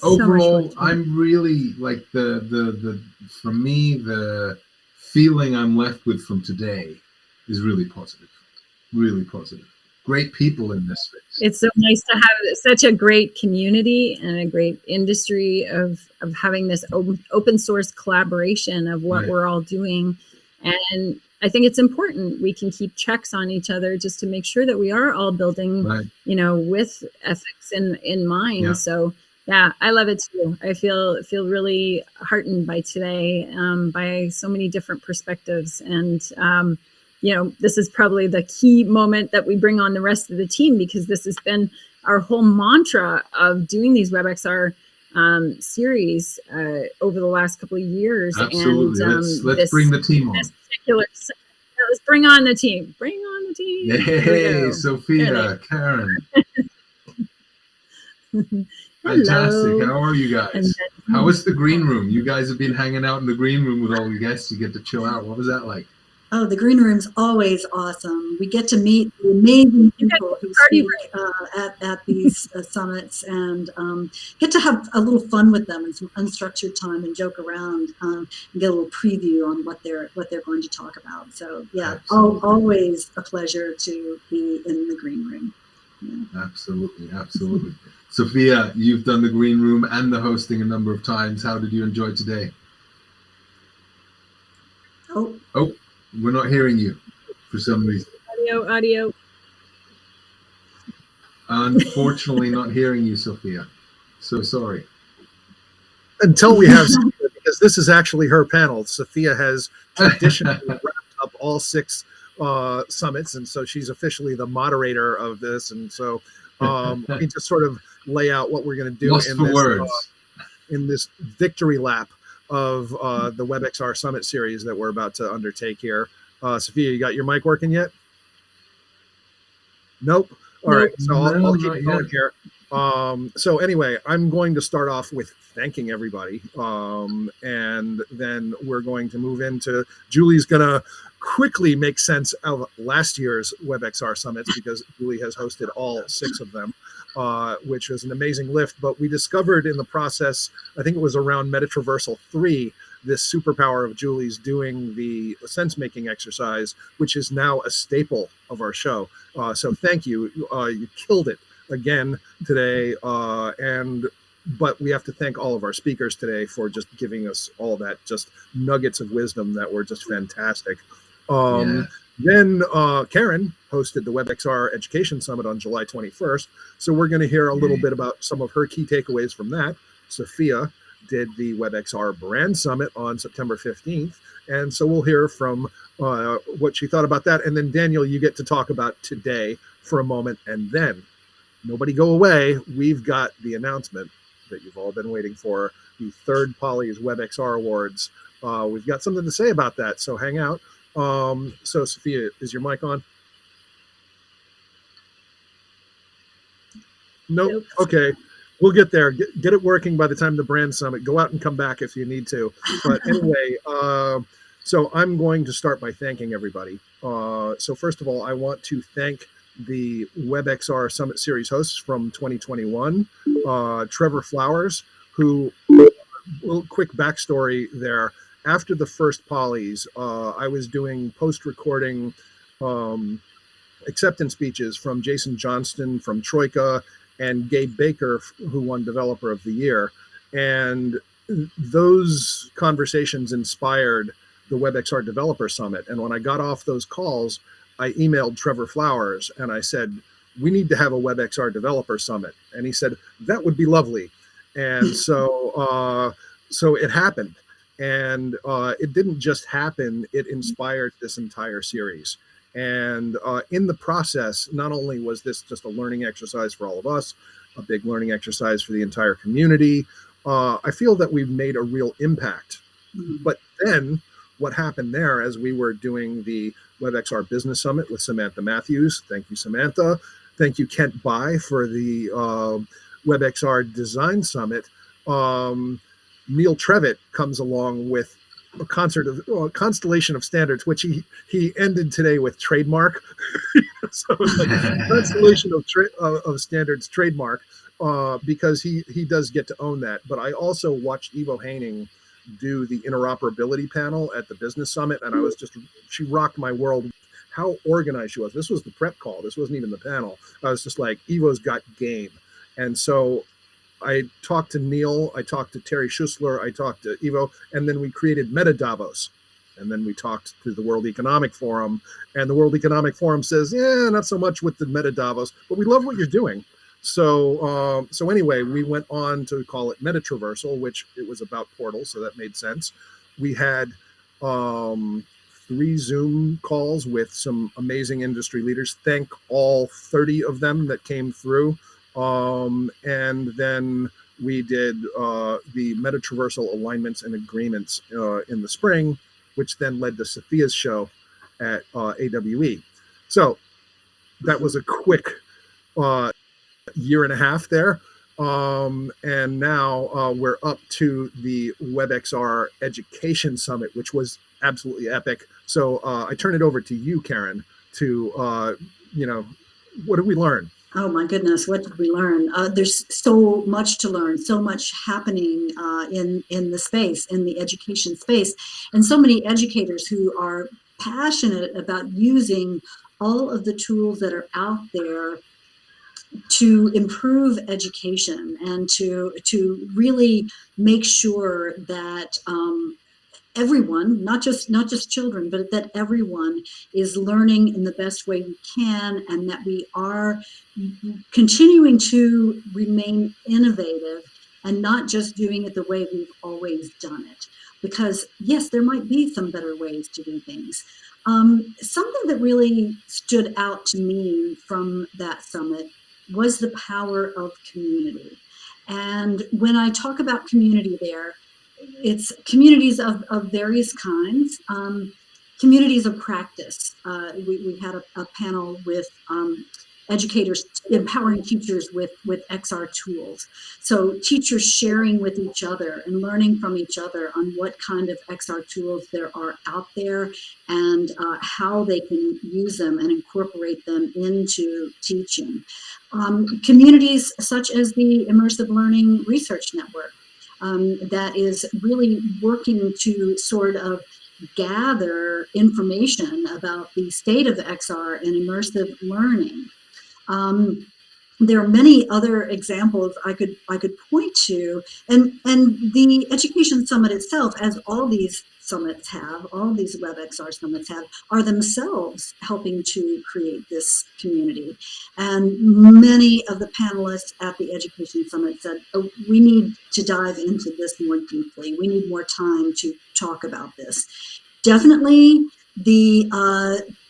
So overall, I'm really like the for me, the feeling I'm left with from today is really positive. Really positive. Great people in this space. It's so nice to have such a great community and a great industry of having this open source collaboration of what we're all doing. And I think it's important we can keep checks on each other just to make sure that we are all building, with ethics in mind. So yeah, I love it too. I feel really heartened by today, by so many different perspectives. And this is probably the key moment that we bring on the rest of the team, because this has been our whole mantra of doing these WebXR series over the last couple of years. Absolutely. And let's bring the team on. Let's bring on the team. Bring on the team. Hey, Sophia, Karen. Fantastic. How are you guys? How is the green room? You guys have been hanging out in the green room with all the guests. You get to chill out. What was that like? Oh, the green room's always awesome. We get to meet the amazing people who speak at these summits, and get to have a little fun with them and some unstructured time and joke around, and get a little preview on what they're going to talk about. So yeah, always a pleasure to be in the green room. Yeah. Absolutely, absolutely. Sophia, you've done the green room and the hosting a number of times. How did you enjoy today? Oh, we're not hearing you for some reason. Audio. Unfortunately, not hearing you, Sophia. So sorry. Until we have Sophia, because this is actually her panel. Sophia has traditionally wrapped up all 6 summits, and so she's officially the moderator of this. And so we just sort of lay out what we're going to do in this victory lap of the WebXR Summit Series that we're about to undertake here. Sophia, you got your mic working yet? Nope. All right, so I'll keep going here. So anyway, I'm going to start off with thanking everybody, and then we're going to move into, Julie's going to quickly make sense of last year's WebXR Summits, because Julie has hosted all 6 of them, which was an amazing lift. But we discovered in the process, I think it was around Metatraversal 3, this superpower of Julie's doing the sense-making exercise, which is now a staple of our show. So thank you. You killed it again today. But we have to thank all of our speakers today for just giving us all that just nuggets of wisdom that were just fantastic. Then Karen hosted the WebXR Education Summit on July 21st. So we're going to hear a little bit about some of her key takeaways from that. Sophia did the WebXR Brand Summit on September 15th. And so we'll hear from what she thought about that. And then Daniel, you get to talk about today for a moment. And then, nobody go away, we've got the announcement that you've all been waiting for, the 3rd Poly's WebXR Awards. We've got something to say about that, so hang out. So Sophia, is your mic on? Nope. Okay, we'll get there. Get it working by the time the Brand Summit. Go out and come back if you need to. But anyway, so I'm going to start by thanking everybody. So first of all, I want to thank the WebXR Summit Series hosts from 2021, Trevor Flowers, who, little quick backstory there. After the first Polys, I was doing post-recording acceptance speeches from Jason Johnston from Troika and Gabe Baker, who won Developer of the Year. And those conversations inspired the WebXR Developer Summit. And when I got off those calls, I emailed Trevor Flowers and I said, we need to have a WebXR Developer Summit. And he said, that would be lovely. And so it happened. And it didn't just happen, it inspired this entire series. And in the process, not only was this just a learning exercise for all of us, a big learning exercise for the entire community, I feel that we've made a real impact. But then what happened there as we were doing the WebXR Business Summit with Samantha Matthews. Thank you, Samantha. Thank you, Kent Bai, for the WebXR Design Summit. Neil Trevitt comes along with a constellation of standards, which he ended today with trademark. So it's like constellation of standards trademark. because he does get to own that. But I also watched Ivo Haining do the interoperability panel at the business summit, and she rocked my world. How organized she was. This was the prep call. This wasn't even the panel. I was just like, Ivo's got game. And so I talked to Neil, I talked to Terry Schussler, I talked to Ivo, and then we created Meta Davos. And then we talked to the World Economic Forum, and the World Economic Forum says, yeah, not so much with the Meta Davos, but we love what you're doing. So anyway, we went on to call it Meta Traversal, which it was about portals, so that made sense. We had 3 Zoom calls with some amazing industry leaders. Thank all 30 of them that came through. And then we did the Meta Traversal alignments and agreements in the spring, which then led to Sophia's show at AWE. So that was a quick year and a half there. And now we're up to the WebXR Education Summit, which was absolutely epic. So I turn it over to you, Karen, to, what did we learn? Oh my goodness, what did we learn? There's so much to learn, so much happening in the space, in the education space, and so many educators who are passionate about using all of the tools that are out there to improve education and to really make sure that everyone, not just children, but that everyone is learning in the best way we can, and that we are continuing to remain innovative and not just doing it the way we've always done it. Because yes, there might be some better ways to do things. Something that really stood out to me from that summit was the power of community. And when I talk about community there, it's communities of various kinds, communities of practice. We had a panel with educators empowering teachers with XR tools. So teachers sharing with each other and learning from each other on what kind of XR tools there are out there and how they can use them and incorporate them into teaching. Communities such as the Immersive Learning Research Network, that is really working to sort of gather information about the state of XR and immersive learning. There are many other examples I could point to, and the Education Summit itself, as all these summits have, all these WebXR summits have, are themselves helping to create this community. And many of the panelists at the Education Summit said, oh, we need to dive into this more deeply. We need more time to talk about this. Definitely the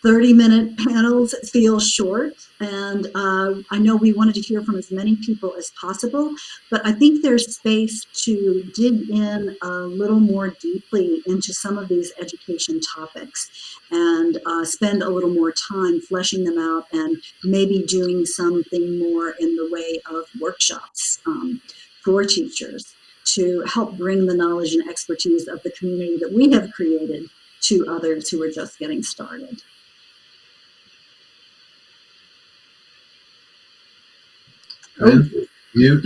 30-minute panels feel short, and I know we wanted to hear from as many people as possible, but I think there's space to dig in a little more deeply into some of these education topics and spend a little more time fleshing them out and maybe doing something more in the way of workshops for teachers to help bring the knowledge and expertise of the community that we have created to others who are just getting started. You.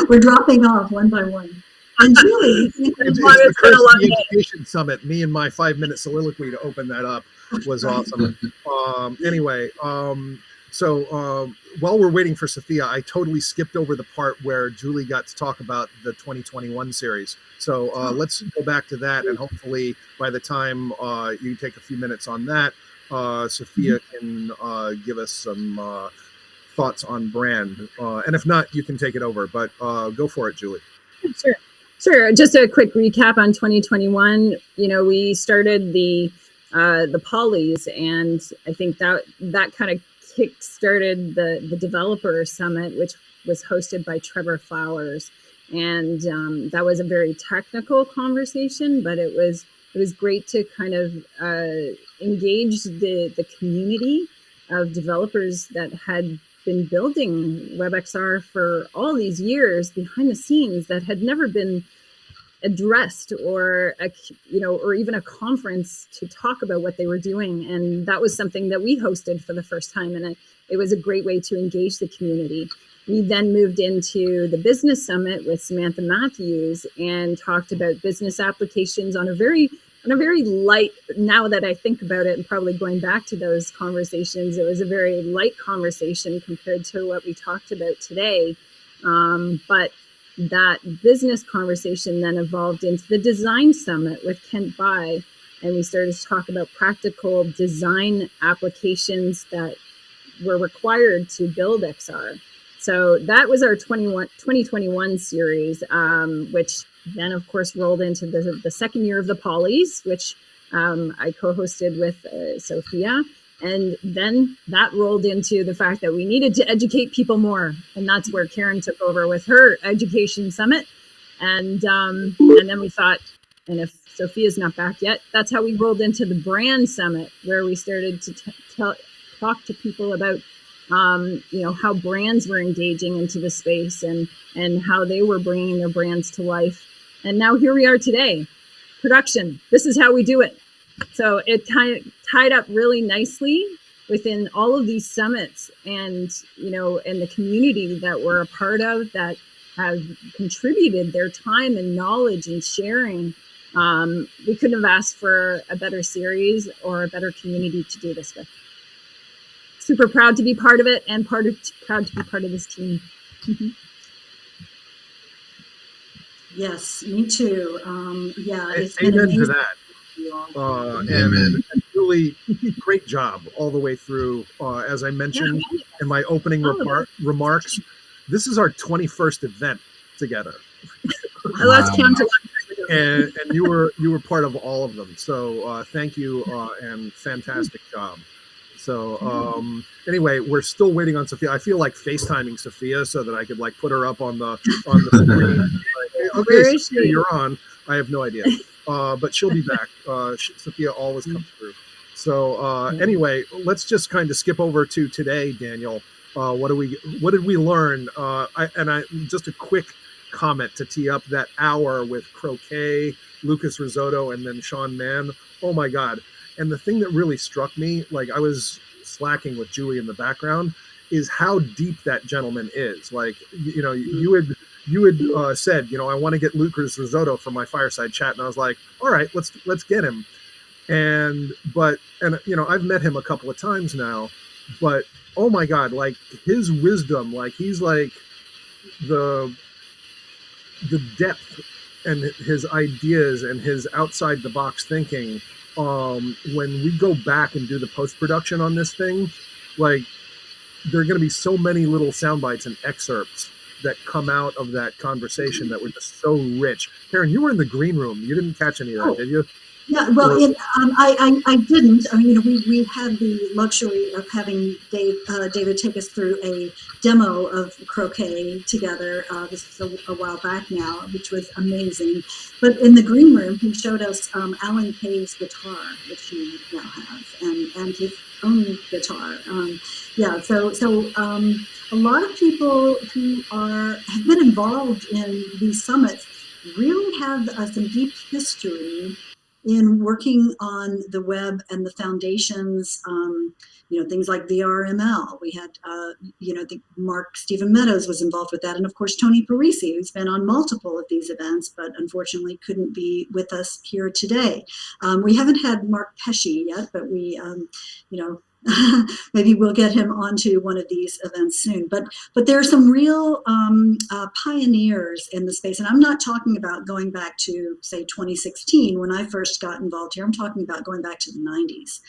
We're dropping off one by one. And Julie, it's the Curse of the Education Summit. Me and my 5-minute soliloquy to open that up was awesome. Anyway, so while we're waiting for Sophia, I totally skipped over the part where Julie got to talk about the 2021 series. So let's go back to that, and hopefully by the time you take a few minutes on that, Sophia can give us some thoughts on brand. And if not, you can take it over, but go for it, Julie. Sure. Just a quick recap on 2021. You know, we started the Polys, and I think that kind of kick-started the Developer Summit, which was hosted by Trevor Flowers. And that was a very technical conversation, but it was great to kind of engage the community of developers that had been building WebXR for all these years behind the scenes that had never been addressed or even a conference to talk about what they were doing. And that was something that we hosted for the first time. And it was a great way to engage the community. We then moved into the business summit with Samantha Matthews and talked about business applications on a very light, now that I think about it and probably going back to those conversations, it was a very light conversation compared to what we talked about today. But that business conversation then evolved into the design summit with Kent Bai, and we started to talk about practical design applications that were required to build XR. So that was our 2021 series, which then of course rolled into the second year of the Polys, which I co-hosted with Sophia. And then that rolled into the fact that we needed to educate people more. And that's where Karen took over with her education summit. And then we thought, and if Sophia's not back yet, that's how we rolled into the brand summit, where we started to talk to people about how brands were engaging into the space and how they were bringing their brands to life. And now here we are today. Production. This is how we do it. So it tied up really nicely within all of these summits, and and the community that we're a part of that have contributed their time and knowledge and sharing. We couldn't have asked for a better series or a better community to do this with. Super proud to be part of it, and proud to be part of this team. Yes, me too. It's been amen amazing to that. And really great job all the way through. As I mentioned in my opening remarks, this is our 21st event together. I lost count. And you were part of all of them. So thank you and fantastic job. So anyway, we're still waiting on Sophia. I feel like FaceTiming Sophia so that I could put her up on the screen. Okay, Sophia, you're on. I have no idea. But she'll be back. Sophia always comes through. So anyway, let's just kind of skip over to today, Daniel. What did we learn? Just a quick comment to tee up that hour with Croquet, Lucas Risotto, and then Sean Mann. Oh my God. And the thing that really struck me, I was slacking with Julie in the background, is how deep that gentleman is. You had said, I want to get Lucas Risotto for my fireside chat, and I was like, all right, let's get him. But I've met him a couple of times now, but oh my God, his wisdom, he's the depth and his ideas and his outside the box thinking. When we go back and do the post-production on this thing, there are going to be so many little sound bites and excerpts that come out of that conversation that were just so rich. Karen, you were in the green room. You didn't catch any of that, did you? Yeah, well, I didn't. We had the luxury of having David take us through a demo of Croquet together. This is a while back now, which was amazing. But in the green room, he showed us Alan Kay's guitar, which he now has, and his own guitar. So a lot of people who have been involved in these summits really have some deep history in working on the web and the foundations, things like VRML. We had, Mark Stephen Meadows was involved with that. And of course, Tony Parisi, who's been on multiple of these events, but unfortunately couldn't be with us here today. We haven't had Mark Pesci yet, but we, maybe we'll get him onto one of these events soon. But there are some real pioneers in the space. And I'm not talking about going back to, say, 2016 when I first got involved here. I'm talking about going back to the 90s.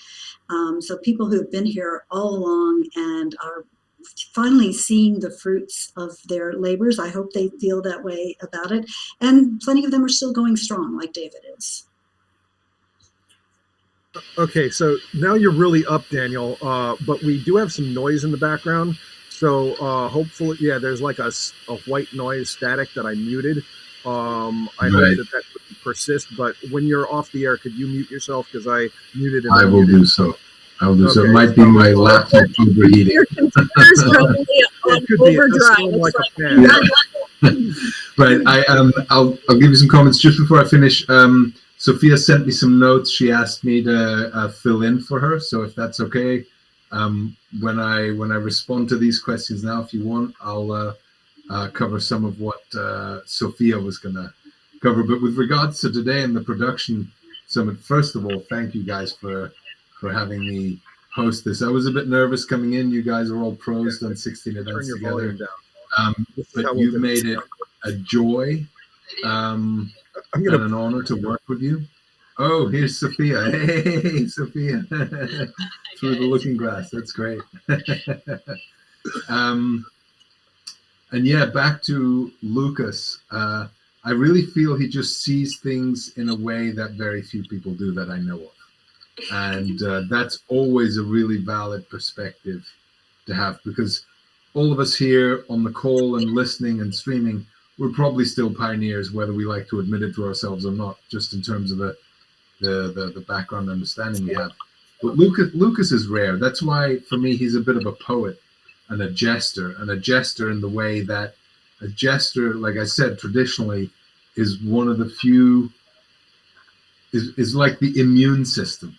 So people who have been here all along and are finally seeing the fruits of their labors. I hope they feel that way about it. And plenty of them are still going strong, like David is. Okay, so now you're really up, Daniel, but we do have some noise in the background. So hopefully, there's a white noise static that I muted. I hope that would persist, but when you're off the air, could you mute yourself? Because I muted it. I will do so. So it might be my laptop overheating. Your computer's probably on overdrive. But I'll give you some comments just before I finish. Sophia sent me some notes. She asked me to fill in for her. So if that's okay, When I respond to these questions now, if you want, I'll cover some of what Sophia was going to cover. But with regards to today and the production summit, first of all, thank you guys for having me host this. I was a bit nervous coming in. You guys are all pros, done 16 events together. But you've made it a joy and an honor to work with you. Oh, here's Sophia. Hey, Sophia. Through the looking glass. That's great. And yeah, back to Lucas. I really feel he just sees things in a way that very few people do that I know of. And that's always a really valid perspective to have, because all of us here on the call and listening and streaming, we're probably still pioneers, whether we like to admit it to ourselves or not, just in terms of the background understanding we have. But Lucas is rare. That's why, for me, he's a bit of a poet and a jester in the way that a jester, like I said, traditionally is one of the few, is like the immune system,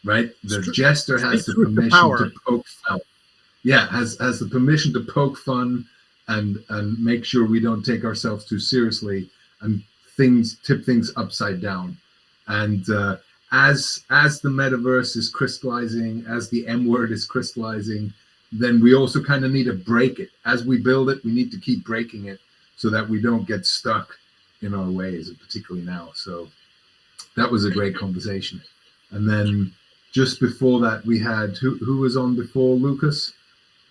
right? The jester has the permission to poke fun. Yeah, has the permission to poke fun and make sure we don't take ourselves too seriously and tip things upside down. And as the metaverse is crystallizing, as the M word is crystallizing, then we also kind of need to break it. As we build it, we need to keep breaking it so that we don't get stuck in our ways, and particularly now. So that was a great conversation. And then just before that, we had who was on before Lucas,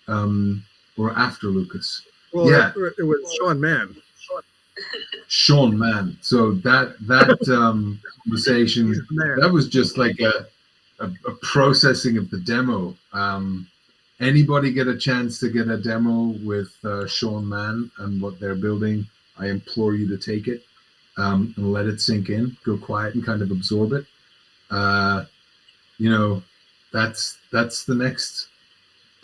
or after Lucas? Well, yeah, it was Sean Mann. Sean Mann. So that conversation, that was just like a processing of the demo. Anybody get a chance to get a demo with Sean Mann and what they're building, I implore you to take it and let it sink in. Go quiet and kind of absorb it. That's the next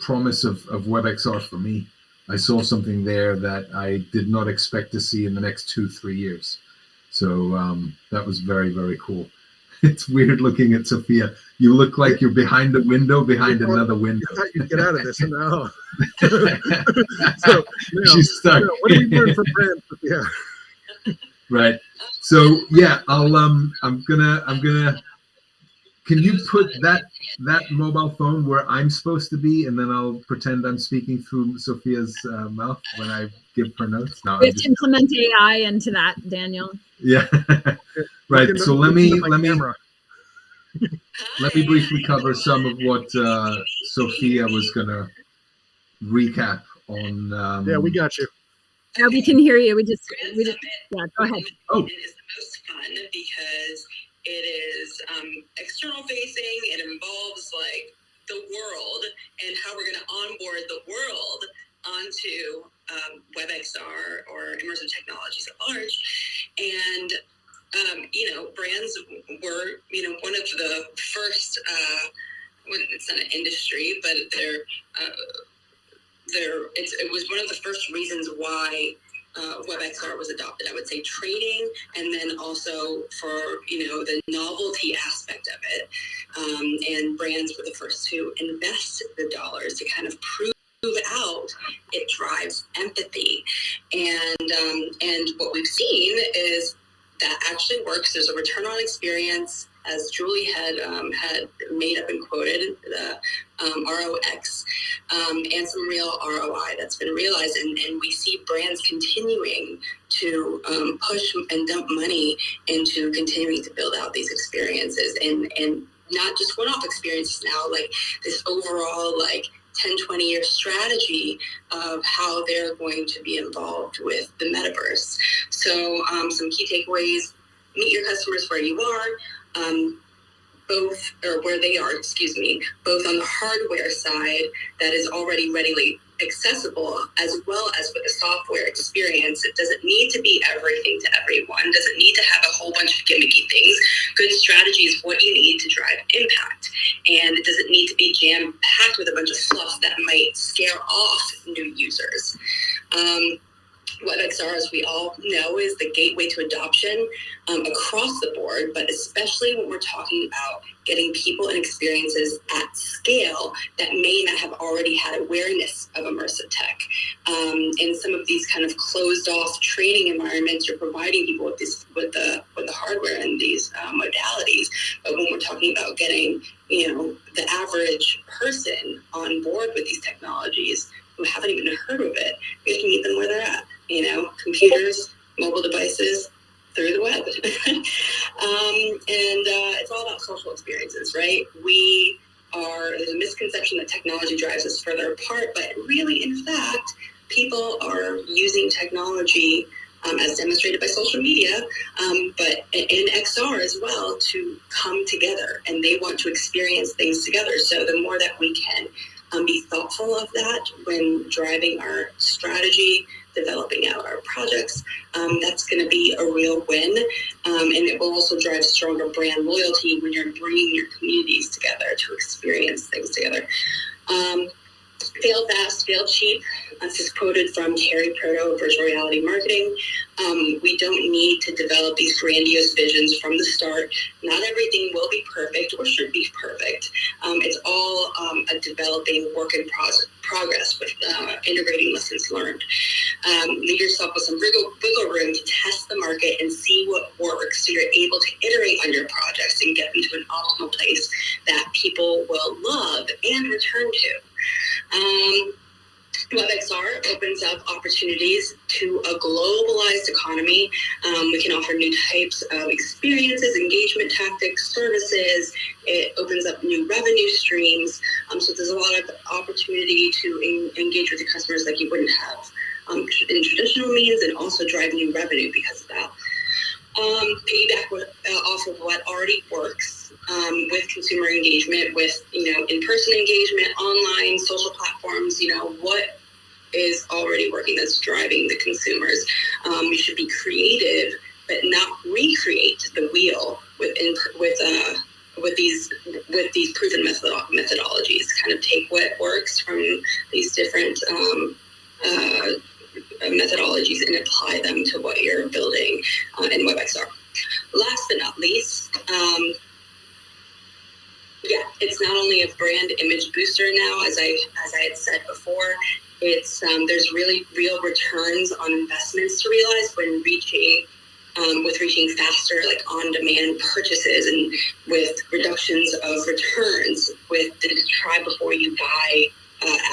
promise of WebXR for me. I saw something there that I did not expect to see in the next 2-3 years. So that was very, very cool. It's weird looking at Sophia. You look like you're behind a window, behind another window. I thought you'd get out of this. No. So, she's stuck. What do we learn from Brand, Sophia? Right. So yeah, I'm gonna. Can you put that mobile phone where I'm supposed to be, and then I'll pretend I'm speaking through Sophia's mouth when I give her notes? No, we have to implement AI into that, Daniel. Yeah. Right. So let me briefly cover some of what Sophia was gonna recap on. Yeah, we got you. Yeah, we can hear you. We just yeah. Go ahead. Oh. It is the most fun because it is external facing. It involves like the world and how we're going to onboard the world onto WebXR or immersive technologies at large. And brands were one of the first. It's not an industry, but it was one of the first reasons why WebXR was adopted. I would say trading, and then also for the novelty aspect of it. And brands were the first to invest the dollars to kind of prove out it drives empathy. And what we've seen is that actually works. There's a return on experience, as Julie had made up and quoted, the ROX, and some real ROI that's been realized. And we see brands continuing to push and dump money into continuing to build out these experiences, and not just one-off experiences now, like this overall 10-20 year strategy of how they're going to be involved with the metaverse. So some key takeaways: meet your customers where you are, both on the hardware side that is already readily accessible, as well as with the software experience. It doesn't need to be everything to everyone, doesn't need to have a whole bunch of gimmicky things. Good strategy is what you need to drive impact, and it doesn't need to be jam-packed with a bunch of fluff that might scare off new users. WebXR, as we all know, is the gateway to adoption across the board, but especially when we're talking about getting people and experiences at scale that may not have already had awareness of immersive tech. In some of these kind of closed-off training environments, you're providing people with the hardware and these modalities. But when we're talking about getting, the average person on board with these technologies who haven't even heard of it, we have to meet them where they're at. Computers, mobile devices, through the web. It's all about social experiences, right? There's a misconception that technology drives us further apart, but really, in fact, people are using technology as demonstrated by social media, but in XR as well, to come together, and they want to experience things together. So the more that we can be thoughtful of that when driving our strategy, developing out our projects, that's going to be a real win. And it will also drive stronger brand loyalty when you're bringing your communities together to experience things together. Fail fast, fail cheap. This is quoted from Terry Proto of Virtual Reality Marketing. We don't need to develop these grandiose visions from the start. Not everything will be perfect or should be perfect. It's all a developing work in progress with integrating lessons learned. Leave yourself with some wiggle room to test the market and see what works, so you're able to iterate on your projects and get them to an optimal place that people will love and return to. WebXR opens up opportunities to a globalized economy. We can offer new types of experiences, engagement tactics, services. It opens up new revenue streams. So there's a lot of opportunity to engage with your customers like you wouldn't have in traditional means, and also drive new revenue because of that. Piggyback off of what already works with consumer engagement, with in-person engagement, online, social platforms. What is already working that's driving the consumers. We should be creative, but not recreate the wheel with these proven methodologies. Kind of take what works from these different methodologies and apply them to what you're building in WebXR. Last but not least, it's not only a brand image booster now, as I had said before. It's there's really real returns on investments to realize when reaching faster, like on-demand purchases, and with reductions of returns with the try before you buy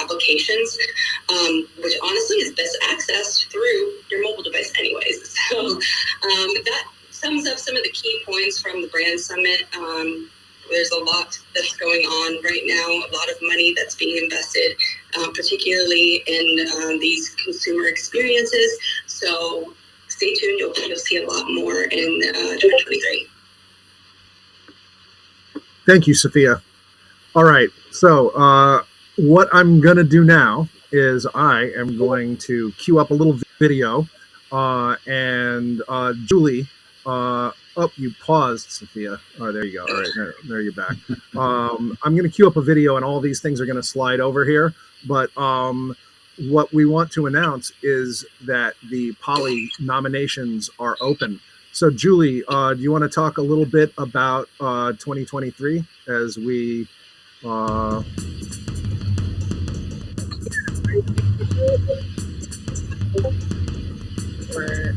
applications, which honestly is best accessed through your mobile device anyways. So that sums up some of the key points from the Brand Summit. There's a lot that's going on right now, a lot of money that's being invested, particularly in these consumer experiences. So stay tuned, you'll see a lot more in 2023. Thank you, Sophia. All right, so what I'm going to do now is I am going to queue up a little video, and Julie, you paused, Sophia. Oh, there you go. All right, there you're back. I'm going to queue up a video, and all these things are going to slide over here. But what we want to announce is that the Poly nominations are open. So, Julie, do you want to talk a little bit about 2023 as we... Or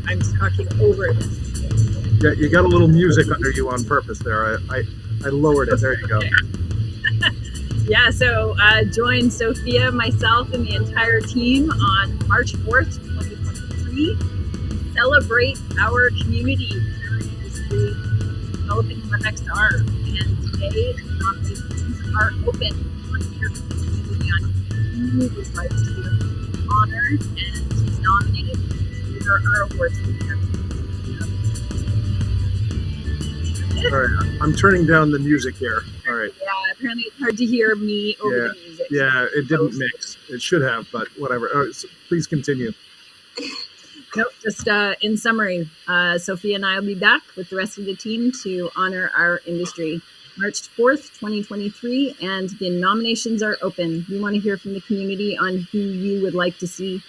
I'm talking over this. Yeah, you got a little music under you on purpose there. I lowered it. There you go. Yeah, so join Sophia, myself, and the entire team on March 4th, 2023. Celebrate our community, our industry, developing WebXR. And today, the nominations are open. We want to hear from the community on who would like to honor and nominate for our awards winner. All right, I'm turning down the music here. All right. Yeah, apparently it's hard to hear me over the music. Yeah, it didn't mix. It should have, but whatever. All right, so please continue. Nope, just in summary, Sophia and I will be back with the rest of the team to honor our industry. March 4th, 2023, and the nominations are open. We want to hear from the community on who you would like to see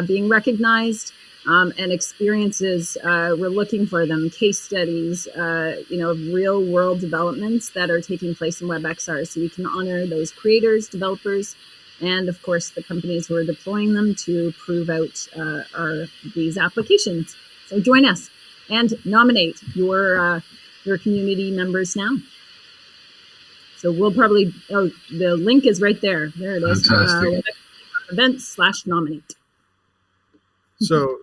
being recognized. and experiences. We're looking for them, case studies, real world developments that are taking place in WebXR, so we can honor those creators, developers, and of course the companies who are deploying them to prove out these applications. So join us and nominate your community members now. So we'll probably, the link is right there. There it is. Events/nominate. So,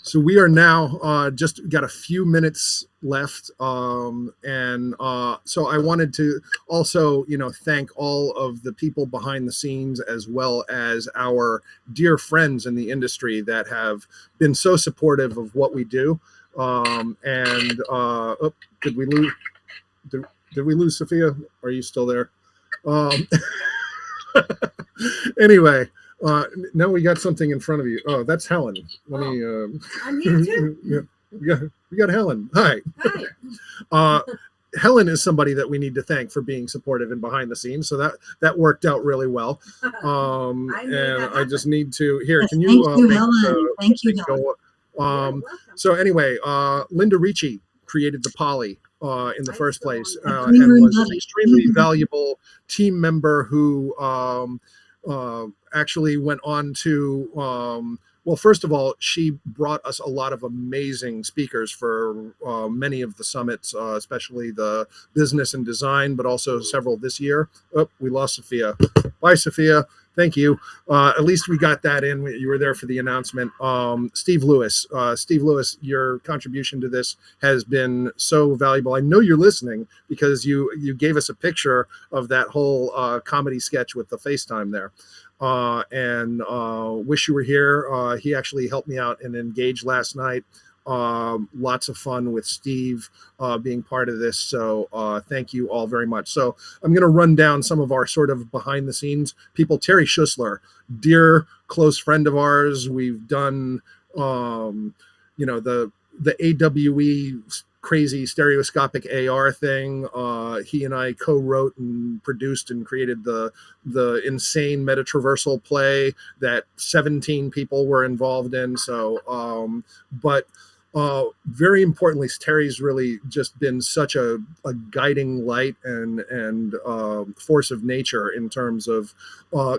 so we are now just got a few minutes left. So I wanted to also, thank all of the people behind the scenes, as well as our dear friends in the industry that have been so supportive of what we do. Did we lose? Did we lose Sophia? Are you still there? Anyway, now we got something in front of you. Oh, that's Helen. Let me. I'm here too. Yeah, we got Helen. Hi. Hi. Helen is somebody that we need to thank for being supportive and behind the scenes. So that worked out really well. I just need to here. Can you? Thank you, Helen. Thank you, Helen. So anyway, Linda Ricci created the Poly in the first place, and was an extremely valuable team member who actually went on to. Well, first of all, she brought us a lot of amazing speakers for many of the summits, especially the business and design, but also several this year. Oh, we lost Sophia. Bye, Sophia. Thank you. At least we got that in. You were there for the announcement. Steve Lewis. Steve Lewis, your contribution to this has been so valuable. I know you're listening because you gave us a picture of that whole comedy sketch with the FaceTime there. Wish you were here. He actually helped me out and Engage last night. Lots of fun with Steve being part of this. So thank you all very much. So I'm going to run down some of our sort of behind the scenes people. Terry Schussler, dear close friend of ours. We've done, the AWE crazy stereoscopic AR thing. He and I co-wrote and produced and created the insane meta-traversal play that 17 people were involved in. So, very importantly, Terry's really just been such a guiding light and force of nature in terms of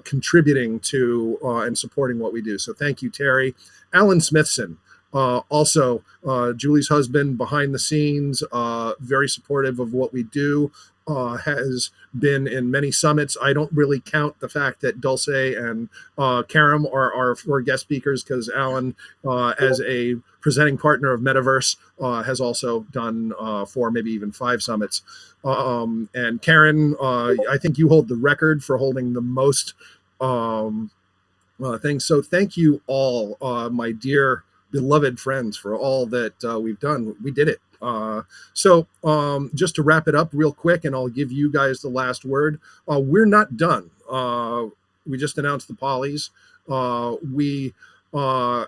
contributing to and supporting what we do. So thank you, Terry. Alan Smithson. Also, Julie's husband behind the scenes, very supportive of what we do, has been in many summits. I don't really count the fact that Dulce and Karam are guest speakers because Alan, as a presenting partner of Metaverse, has also done 4, maybe even 5 summits. And Karen, I think you hold the record for holding the most things. So thank you all, my dear beloved friends, for all that we've done. We did it. So just to wrap it up real quick, and I'll give you guys the last word. We're not done. We just announced the Polys. We are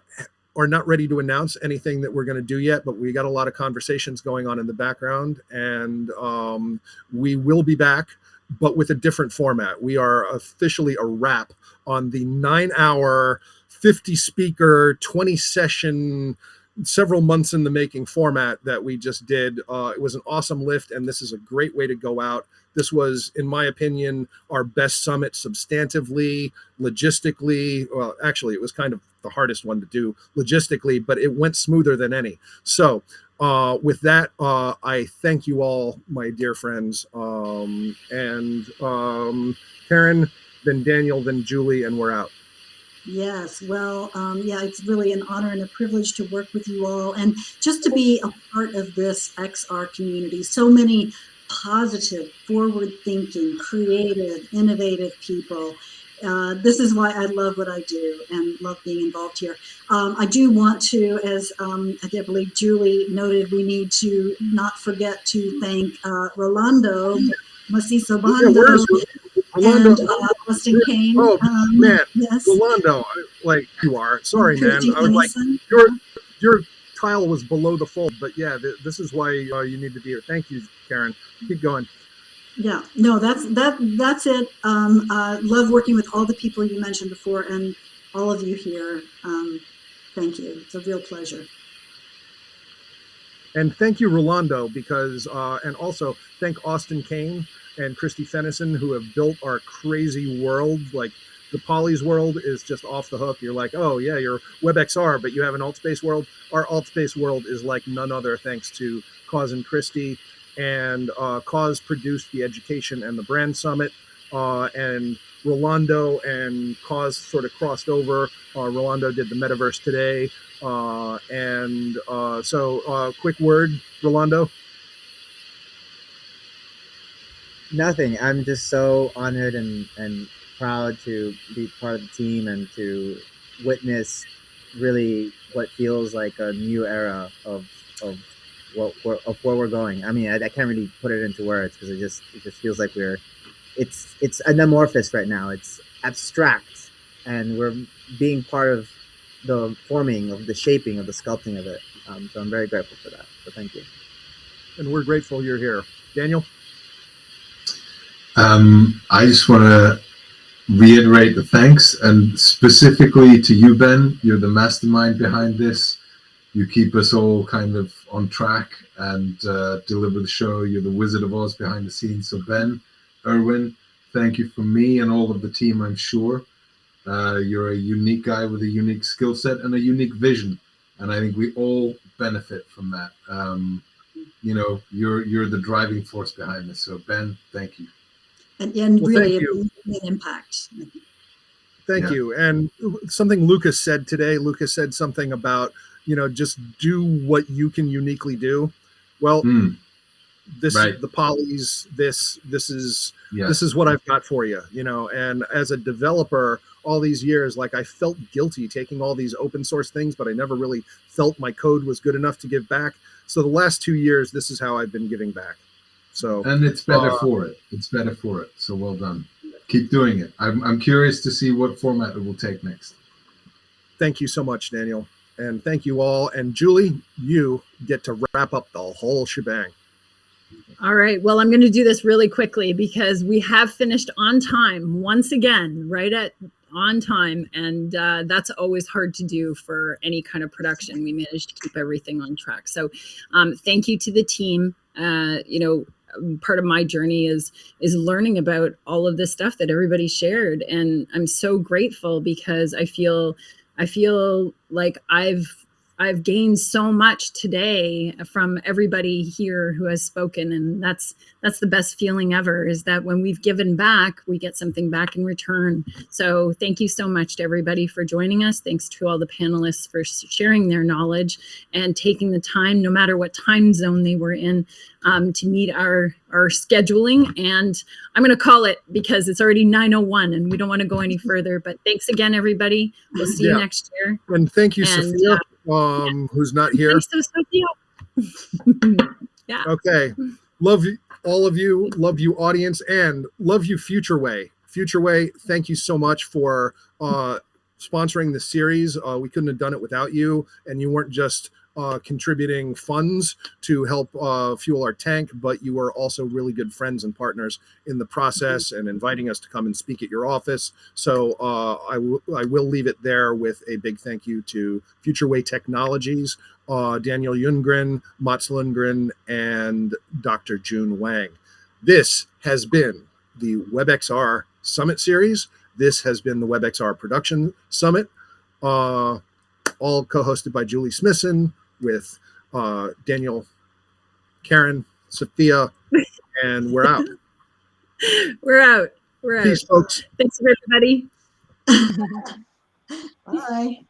not ready to announce anything that we're going to do yet, but we got a lot of conversations going on in the background, and we will be back, but with a different format. We are officially a wrap on the 9-hour 50 speaker, 20 session, several months in the making format that we just did. It was an awesome lift, and this is a great way to go out. This was, in my opinion, our best summit substantively, logistically. Well, actually, it was kind of the hardest one to do logistically, but it went smoother than any. So with that, I thank you all, my dear friends. Karen, then Daniel, then Julie, and we're out. Yes, well, it's really an honor and a privilege to work with you all and just to be a part of this XR community. So many positive, forward-thinking, creative, innovative people. This is why I love what I do and love being involved here. I do want to, as I believe Julie noted, we need to not forget to thank Rolando Macizo Bando. Rolando, and Austin Kane. Oh man, yes. Rolando, like you are. Sorry, man. I was like, your tile was below the fold, but yeah, this is why you need to be here. Thank you, Karen. Keep going. Yeah, no, that's it. Love working with all the people you mentioned before, and all of you here. Thank you. It's a real pleasure. And thank you, Rolando, because, and also thank Austin Kane and Christy Fennison, who have built our crazy world. Like the Polly's world is just off the hook. You're like, oh yeah, you're WebXR, but you have an alt space world. Our alt space world is like none other, thanks to Cause and Christy. And Cause produced the education and the brand summit, and Rolando and Cause sort of crossed over. Rolando did the Metaverse today. So quick word, Rolando. Nothing. I'm just so honored and proud to be part of the team and to witness really what feels like a new era of where we're going. I mean, I can't really put it into words because it just feels like it's an amorphous right now. It's abstract, and we're being part of the forming of the shaping of the sculpting of it. So I'm very grateful for that. So thank you. And we're grateful you're here. Daniel? I just want to reiterate the thanks, and specifically to you, Ben. You're the mastermind behind this. You keep us all kind of on track and deliver the show. You're the Wizard of Oz behind the scenes. So Ben, Erwin, thank you from me and all of the team, I'm sure. You're a unique guy with a unique skill set and a unique vision. And I think we all benefit from that. You're the driving force behind this. So Ben, thank you. And Well, really thank you. an impact. Thank you. And something Lucas said today, Lucas said something about, just do what you can uniquely do. Well, this is the Polys, this is what I've got for you, and as a developer all these years, like I felt guilty taking all these open source things, but I never really felt my code was good enough to give back. So the last 2 years, this is how I've been giving back. So, and it's better for it. It's better for it. So well done. Keep doing it. I'm curious to see what format it will take next. Thank you so much, Daniel. And thank you all. And Julie, you get to wrap up the whole shebang. All right. Well, I'm going to do this really quickly because we have finished on time once again, right at on time. And that's always hard to do for any kind of production. We managed to keep everything on track. So thank you to the team. Part of my journey is learning about all of this stuff that everybody shared. And I'm so grateful because I feel like I've gained so much today from everybody here who has spoken. And that's the best feeling ever, is that when we've given back, we get something back in return. So thank you so much to everybody for joining us. Thanks to all the panelists for sharing their knowledge and taking the time, no matter what time zone they were in, to meet our scheduling. And I'm going to call it because it's already 9:01 and we don't want to go any further. But thanks again, everybody. We'll see you next year. And thank you, Sophia, who's not here. Thanks to Sophia. Yeah. Okay. Love you, all of you. Love you, audience, and love you, Future Way. Future Way, thank you so much for sponsoring the series. We couldn't have done it without you, and you weren't just contributing funds to help fuel our tank, but you were also really good friends and partners in the process and inviting us to come and speak at your office. So I will leave it there with a big thank you to Future Way Technologies, Daniel Ljunggren, Mats Lundgren, and Dr. June Wang. This has been the WebXR Summit Series. This has been the WebXR Production Summit, all co-hosted by Julie Smithson with Daniel, Karen, Sophia, and we're out. We're out. Peace, folks. Thanks, everybody. Bye.